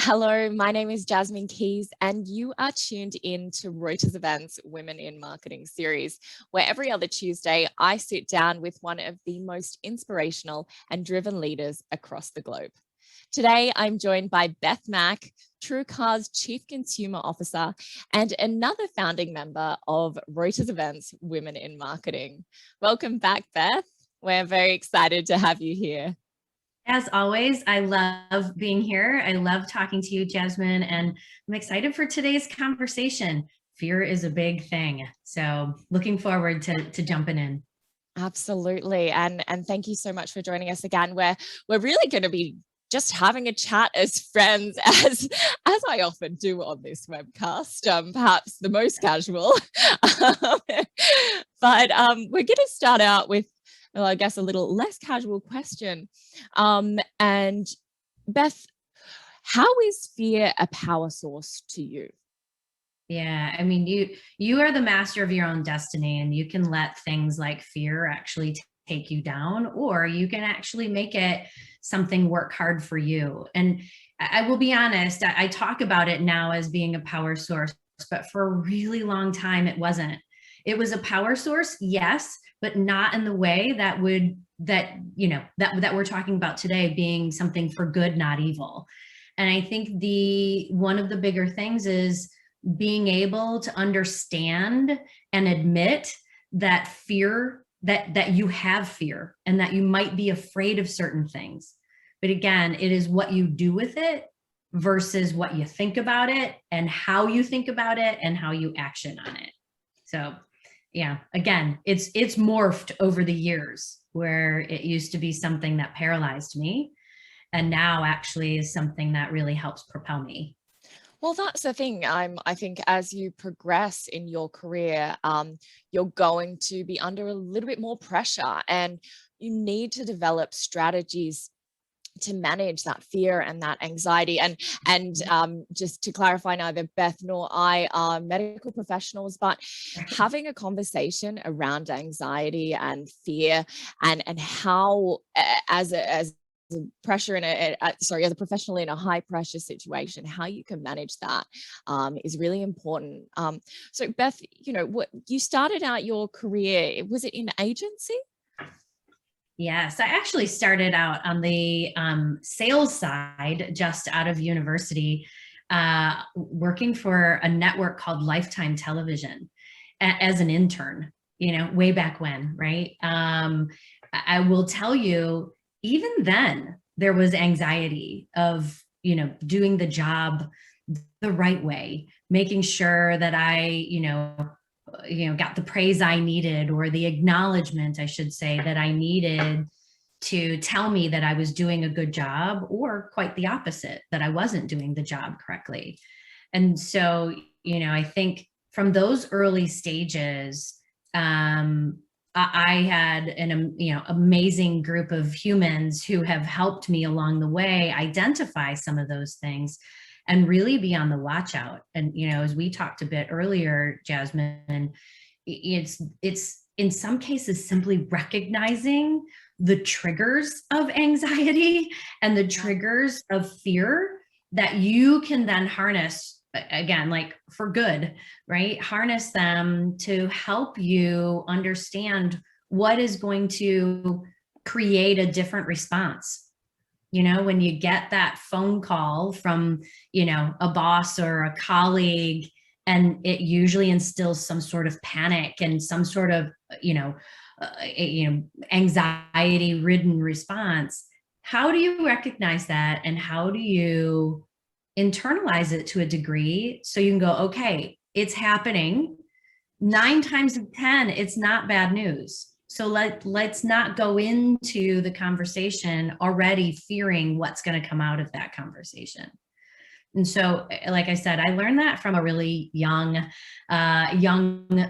Hello, my name is Jasmine Keys, and you are tuned in to Reuters Events Women in Marketing series, where every other Tuesday I sit down with one of the most inspirational and driven leaders across the globe. Today, I'm joined by Beth Mach, TrueCar's Chief Consumer Officer, and another founding member of Reuters Events Women in Marketing. Welcome back, Beth. We're very excited to have you here. As always, I love being here. I love talking to you, Jasmine, and I'm excited for today's conversation. Fear is a big thing, so looking forward to jumping in. Absolutely, and thank you so much for joining us again. We're really going to be just having a chat as friends, as I often do on this webcast, perhaps the most casual. But we're going to start out with, well, I guess a little less casual question. And Beth, how is fear a power source to you? Yeah, I mean, you are the master of your own destiny, and you can let things like fear actually take you down, or you can actually make it something work hard for you. And I will be honest, I talk about it now as being a power source, but for a really long time it wasn't. It was a power source, yes, but not in the way that we're talking about today, being something for good, not evil. And I think the one of the bigger things is being able to understand and admit that fear, that you have fear and that you might be afraid of certain things. But again, it is what you do with it versus what you think about it and how you think about it and how you action on it. So yeah, again, it's morphed over the years, where it used to be something that paralyzed me and now actually is something that really helps propel me. Well, that's the thing. I think as you progress in your career, you're going to be under a little bit more pressure, and you need to develop strategies to manage that fear and that anxiety. And just to clarify, neither Beth nor I are medical professionals, but having a conversation around anxiety and fear and how as a pressure in as a professional in a high pressure situation, how you can manage that is really important. So Beth, what you started out your career, was it in agency? Yes, I actually started out on the sales side just out of university, working for a network called Lifetime Television as an intern, way back when, right? I will tell you, even then, there was anxiety of, doing the job the right way, making sure that I, got the praise I needed, or the acknowledgement, I should say, that I needed to tell me that I was doing a good job, or quite the opposite, that I wasn't doing the job correctly. And so, I think from those early stages, I had an amazing group of humans who have helped me along the way identify some of those things and really be on the watch out. And as we talked a bit earlier, Jasmine, it's in some cases simply recognizing the triggers of anxiety and the triggers of fear that you can then harness, again, like for good, right? Harness them to help you understand what is going to create a different response. When you get that phone call from, a boss or a colleague, and it usually instills some sort of panic and some sort of, anxiety ridden response. How do you recognize that, and how do you internalize it to a degree so you can go, okay, it's happening 9 times in 10, it's not bad news. So let's not go into the conversation already fearing what's going to come out of that conversation. And so, like I said, I learned that from a really young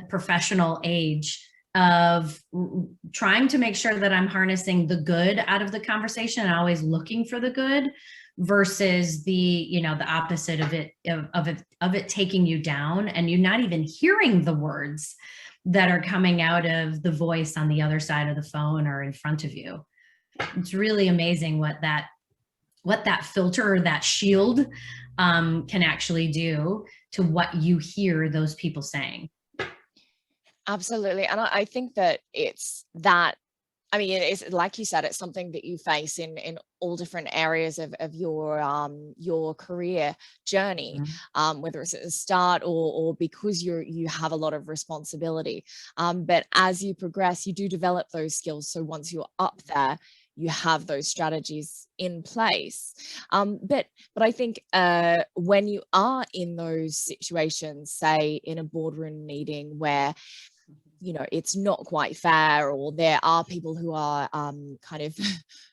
professional age, of trying to make sure that I'm harnessing the good out of the conversation and always looking for the good, versus the opposite of it taking you down and you not even hearing the words that are coming out of the voice on the other side of the phone or in front of you. It's really amazing what that filter, or that shield can actually do to what you hear those people saying. Absolutely. And I think that it's that, I mean, it's like you said, it's something that you face in all different areas of your career journey, whether it's at the start or because you have a lot of responsibility. But as you progress, you do develop those skills. So once you're up there, you have those strategies in place. But I think when you are in those situations, say in a boardroom meeting where it's not quite fair, or there are people who are kind of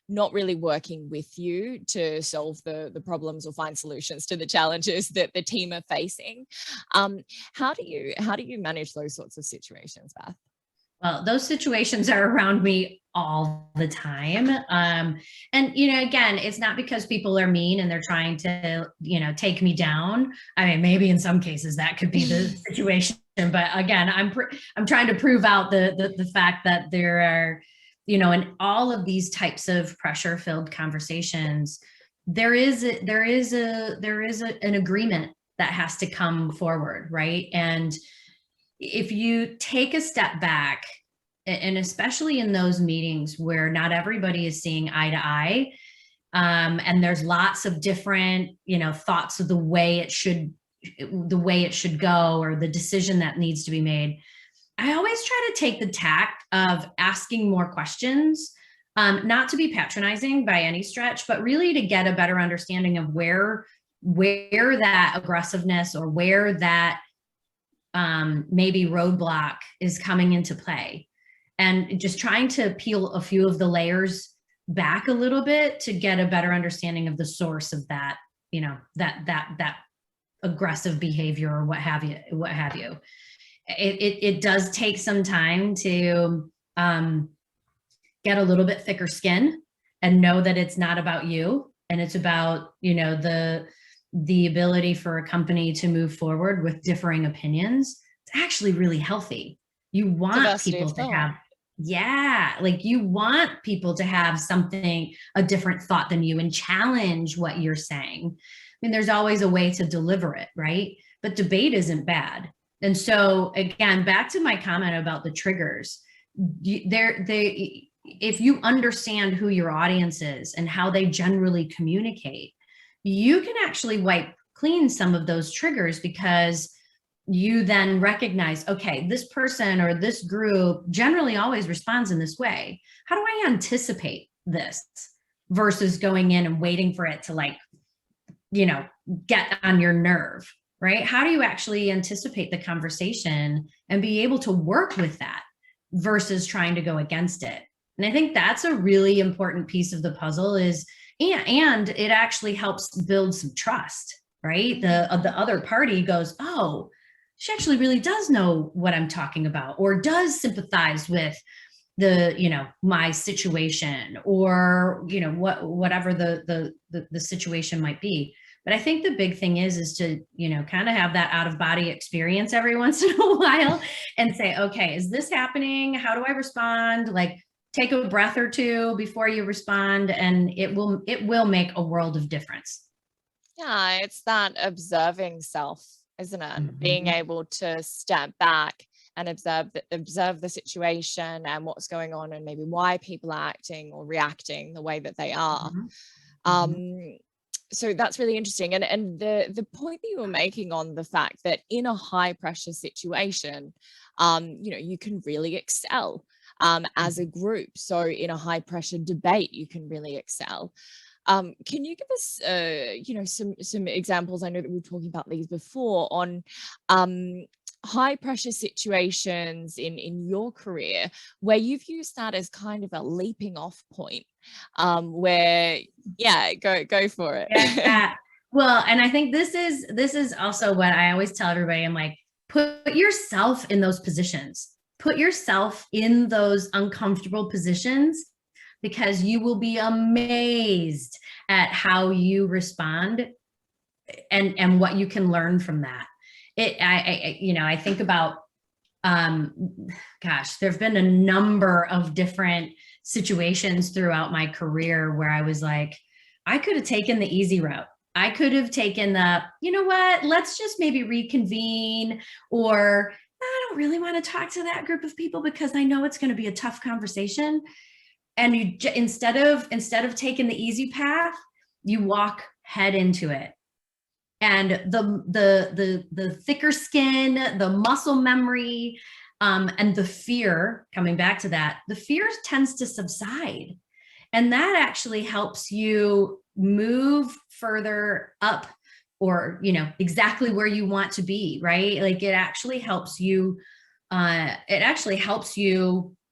not really working with you to solve the problems or find solutions to the challenges that the team are facing. How do you manage those sorts of situations, Beth? Well, those situations are around me all the time. And, again, it's not because people are mean and they're trying to, take me down. I mean, maybe in some cases that could be the situation. But again, I'm trying to prove out the fact that there are, in all of these types of pressure-filled conversations, there is an agreement that has to come forward, right? And if you take a step back, and especially in those meetings where not everybody is seeing eye to eye, and there's lots of different, thoughts of the way it should go, or the decision that needs to be made, I always try to take the tact of asking more questions, not to be patronizing by any stretch, but really to get a better understanding of where that aggressiveness, or where that maybe roadblock is coming into play, and just trying to peel a few of the layers back a little bit to get a better understanding of the source of that, that aggressive behavior, or what have you. It does take some time to get a little bit thicker skin and know that it's not about you, and it's about, the ability for a company to move forward with differing opinions. It's actually really healthy. You want Diversity people of to thought. you want people to have a different thought than you, and challenge what you're saying. I mean, there's always a way to deliver it, right? But debate isn't bad. And so again, back to my comment about the triggers, if you understand who your audience is and how they generally communicate, you can actually wipe clean some of those triggers, because you then recognize, okay, this person or this group generally always responds in this way. How do I anticipate this, versus going in and waiting for it to get on your nerve, right? How do you actually anticipate the conversation and be able to work with that versus trying to go against it? And I think that's a really important piece of the puzzle, and it actually helps build some trust, right? The other party goes, oh, she actually really does know what I'm talking about, or does sympathize with my situation, or whatever the situation might be. But I think the big thing is to kind of have that out of body experience every once in a while, and say, okay, is this happening? How do I respond? Take a breath or two before you respond, and it will make a world of difference. Yeah, it's that observing self, isn't it? Being able to step back and observe the situation and what's going on, and maybe why people are acting or reacting the way that they are. So that's really interesting. And the point that you were making on the fact that in a high pressure situation, you can really excel as a group. So in a high pressure debate, you can really excel. Can you give us, some examples? I know that we were talking about these before on high pressure situations in your career where you've used that as kind of a leaping off point, where, yeah, go for it. Yeah. Well, and I think this is also what I always tell everybody. I'm like, put yourself in those positions. Put yourself in those uncomfortable positions, because you will be amazed at how you respond, and what you can learn from that. I think about, there've been a number of different situations throughout my career where I was like, I could have taken the easy route. I could have taken the, you know what, let's just maybe reconvene, or I don't really want to talk to that group of people because I know it's going to be a tough conversation. And you, instead of taking the easy path, you walk head into it. And the thicker skin, the muscle memory, and the fear, coming back to that, the fear tends to subside. And that actually helps you move further up, or, exactly where you want to be, right? Like it actually helps you,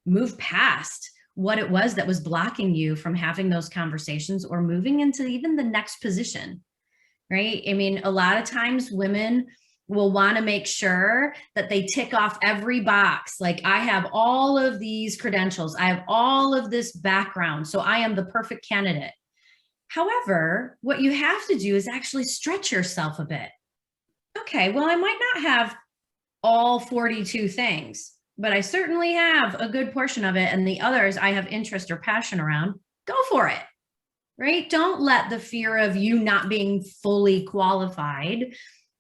move past what it was that was blocking you from having those conversations or moving into even the next position, right? I mean, a lot of times women will want to make sure that they tick off every box. Like, I have all of these credentials, I have all of this background, so I am the perfect candidate. However, what you have to do is actually stretch yourself a bit. Okay, well, I might not have all 42 things, but I certainly have a good portion of it. And the others I have interest or passion around. Go for it, right? Don't let the fear of you not being fully qualified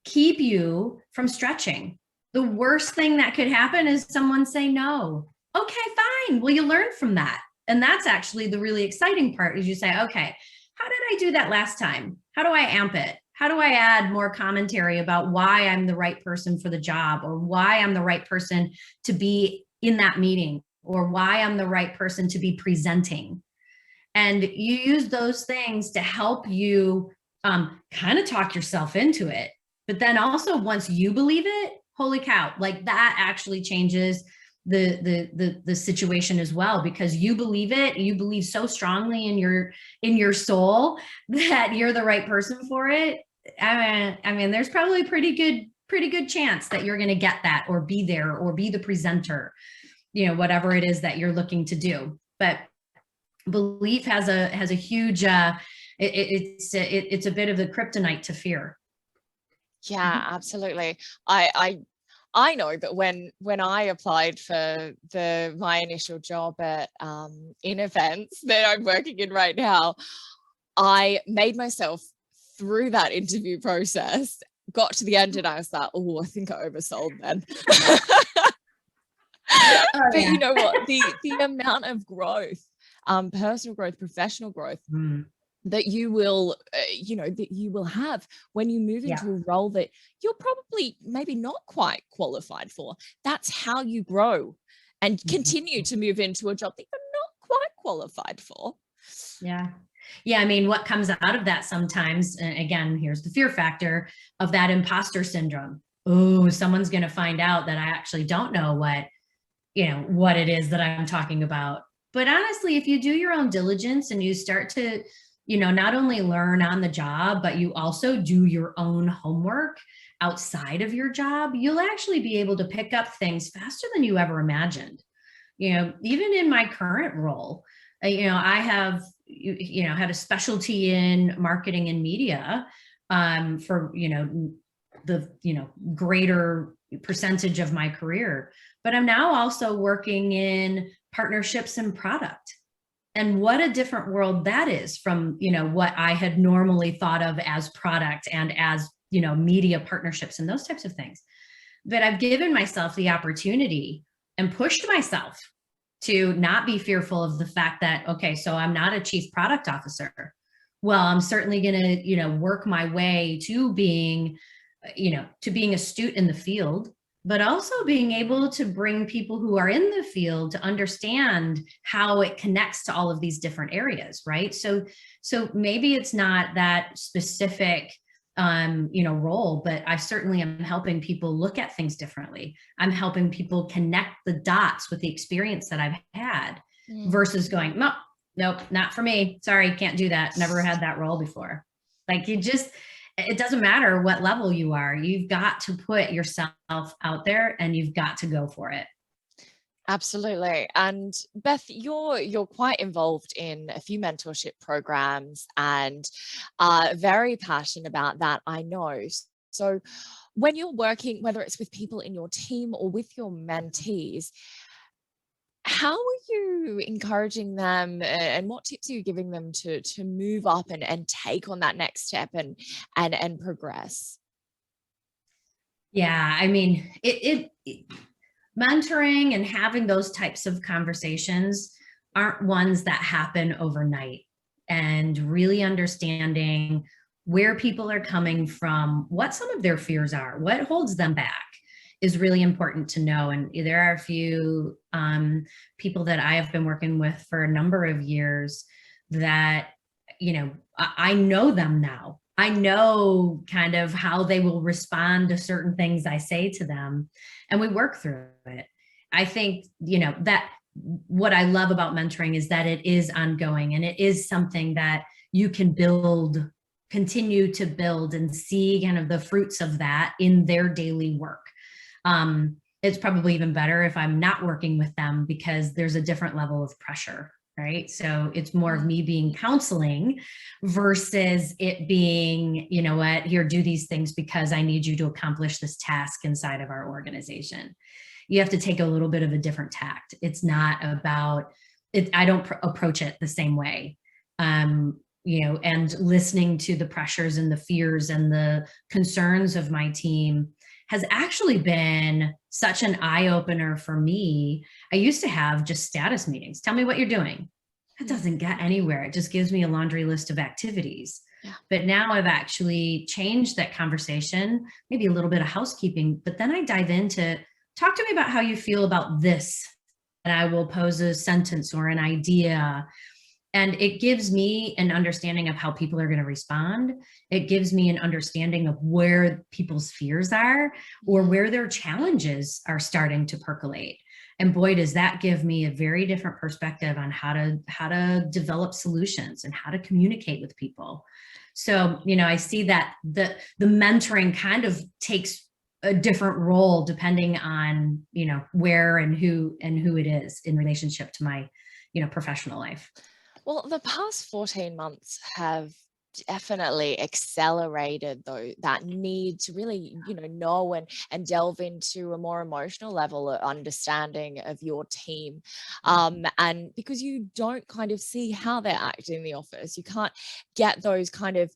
keep you from stretching. The worst thing that could happen is someone say no. Okay, fine. Well, you learn from that. And that's actually the really exciting part, is you say, okay, how did I do that last time? How do I amp it? How do I add more commentary about why I'm the right person for the job, or why I'm the right person to be in that meeting, or why I'm the right person to be presenting? And you use those things to help you kind of talk yourself into it. But then also, once you believe it, holy cow, like that actually changes the situation as well, because you believe it. You believe so strongly in your soul that you're the right person for it. I mean, there's probably a pretty good chance that you're going to get that, or be there, or be the presenter, whatever it is that you're looking to do. But belief has a huge it's a bit of the kryptonite to fear. Yeah, absolutely. I know that when I applied for my initial job at in events that I'm working in right now, I made myself through that interview process, got to the end, and I was like, oh, I think I oversold then. Oh, But yeah. you know what? The amount of growth, personal growth, professional growth, that you will, that you will have when you move into a role that you're probably maybe not quite qualified for. That's how you grow and continue to move into a job that you're not quite qualified for. Yeah. I mean, what comes out of that sometimes, again, here's the fear factor of that imposter syndrome. Oh, someone's going to find out that I actually don't know what it is that I'm talking about. But honestly, if you do your own diligence and you start to, not only learn on the job, but you also do your own homework outside of your job, you'll actually be able to pick up things faster than you ever imagined. Even in my current role, I have, had a specialty in marketing and media, for, the, greater percentage of my career. But I'm now also working in partnerships and product. And what a different world that is from, what I had normally thought of as product and as, media partnerships and those types of things. But I've given myself the opportunity and pushed myself to not be fearful of the fact that, okay, so I'm not a chief product officer. Well, I'm certainly going to, work my way to being, astute in the field, but also being able to bring people who are in the field to understand how it connects to all of these different areas, right? So maybe it's not that specific, role, but I certainly am helping people look at things differently. I'm helping people connect the dots with the experience that I've had, versus going, nope, not for me. Sorry, can't do that. Never had that role before. Like, it doesn't matter what level you are. You've got to put yourself out there and you've got to go for it. Absolutely. And Beth, you're quite involved in a few mentorship programs and very passionate about that, I know. So when you're working, whether it's with people in your team or with your mentees, how are you encouraging them, and what tips are you giving them to move up and take on that next step and progress? Yeah, I mean, mentoring and having those types of conversations aren't ones that happen overnight. And really understanding where people are coming from, what some of their fears are, what holds them back is really important to know. And there are a few people that I have been working with for a number of years that, you know, I know them now. I know kind of how they will respond to certain things I say to them, and we work through it. I think, you know, that what I love about mentoring is that it is ongoing, and it is something that you can continue to build and see kind of the fruits of that in their daily work. It's probably even better if I'm not working with them, because there's a different level of pressure, right? So it's more of me being counseling versus it being, you know what, here, do these things because I need you to accomplish this task inside of our organization. You have to take a little bit of a different tact. It's not about it. I don't approach it the same way. You know, and listening to the pressures and the fears and the concerns of my team has actually been such an eye-opener for me. I used to have just status meetings. Tell me what you're doing. That doesn't get anywhere. It just gives me a laundry list of activities. Yeah. But now I've actually changed that conversation, maybe a little bit of housekeeping, but then I dive into, talk to me about how you feel about this. And I will pose a sentence or an idea. And it gives me an understanding of how people are going to respond. It gives me an understanding of where people's fears are or where their challenges are starting to percolate. And boy, does that give me a very different perspective on how to develop solutions and how to communicate with people. So, you know, I see that the mentoring kind of takes a different role depending on, you know, where and who it is in relationship to my, you know, professional life. Well, the past 14 months have definitely accelerated that need to really, you know and delve into a more emotional level of understanding of your team. And because you don't kind of see how they're acting in the office, you can't get those kind of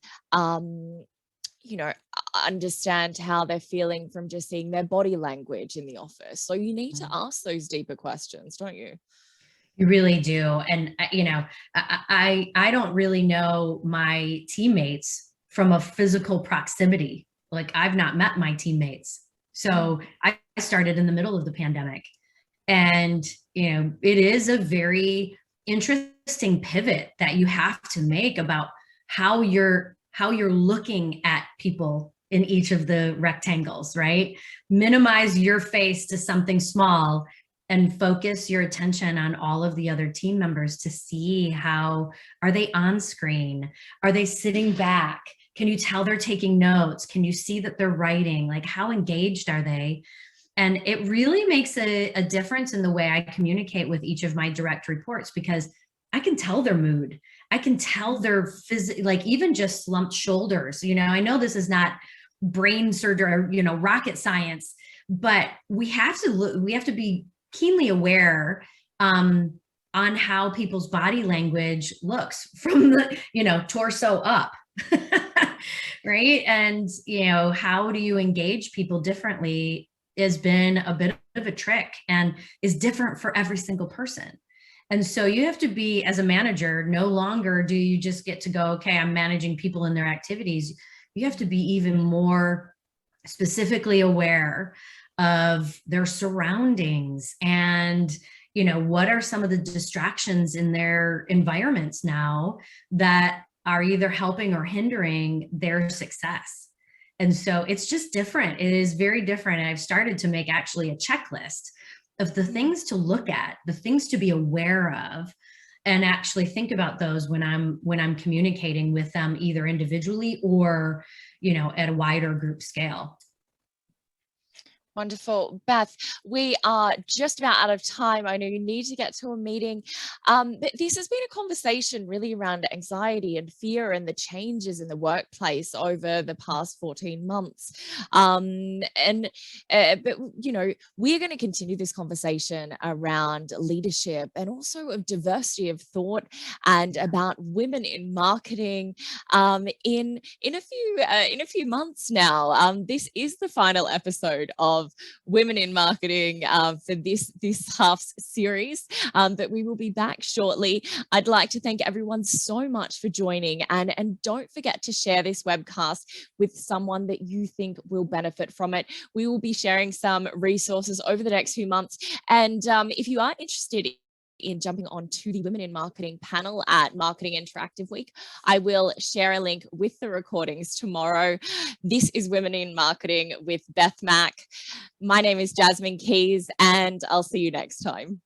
you know, understand how they're feeling from just seeing their body language in the office. So you need to ask those deeper questions, don't you? You really do. And, you know, I don't really know my teammates from a physical proximity. Like, I've not met my teammates. So I started in the middle of the pandemic. And, you know, it is a very interesting pivot that you have to make about how you're looking at people in each of the rectangles, right? Minimize your face to something small and focus your attention on all of the other team members to see how, are they on screen? Are they sitting back? Can you tell they're taking notes? Can you see that they're writing? Like, how engaged are they? And it really makes a difference in the way I communicate with each of my direct reports, because I can tell their mood. I can tell their like even just slumped shoulders. You know, I know this is not brain surgery or, you know, rocket science, but we have to be keenly aware on how people's body language looks from the, you know, torso up. Right. And, you know, how do you engage people differently has been a bit of a trick and is different for every single person. And so you have to be, as a manager, no longer do you just get to go, okay, I'm managing people and their activities. You have to be even more specifically aware of their surroundings and, you know, what are some of the distractions in their environments now that are either helping or hindering their success. And so it's just different. It is very different. And I've started to make actually a checklist of the things to look at, the things to be aware of, and actually think about those when I'm communicating with them, either individually or, you know, at a wider group scale. Wonderful. Beth, we are just about out of time. I know you need to get to a meeting. But this has been a conversation really around anxiety and fear and the changes in the workplace over the past 14 months. But we're going to continue this conversation around leadership and also of diversity of thought and about women in marketing in a few months now. This is the final episode of Women in Marketing for this half series, but we will be back shortly. I'd like to thank everyone so much for joining, and don't forget to share this webcast with someone that you think will benefit from it. We will be sharing some resources over the next few months, and if you are interested in jumping onto the Women in Marketing panel at Marketing Interactive Week, I will share a link with the recordings tomorrow. This is Women in Marketing with Beth Mach. My name is Jasmine Keys, and I'll see you next time.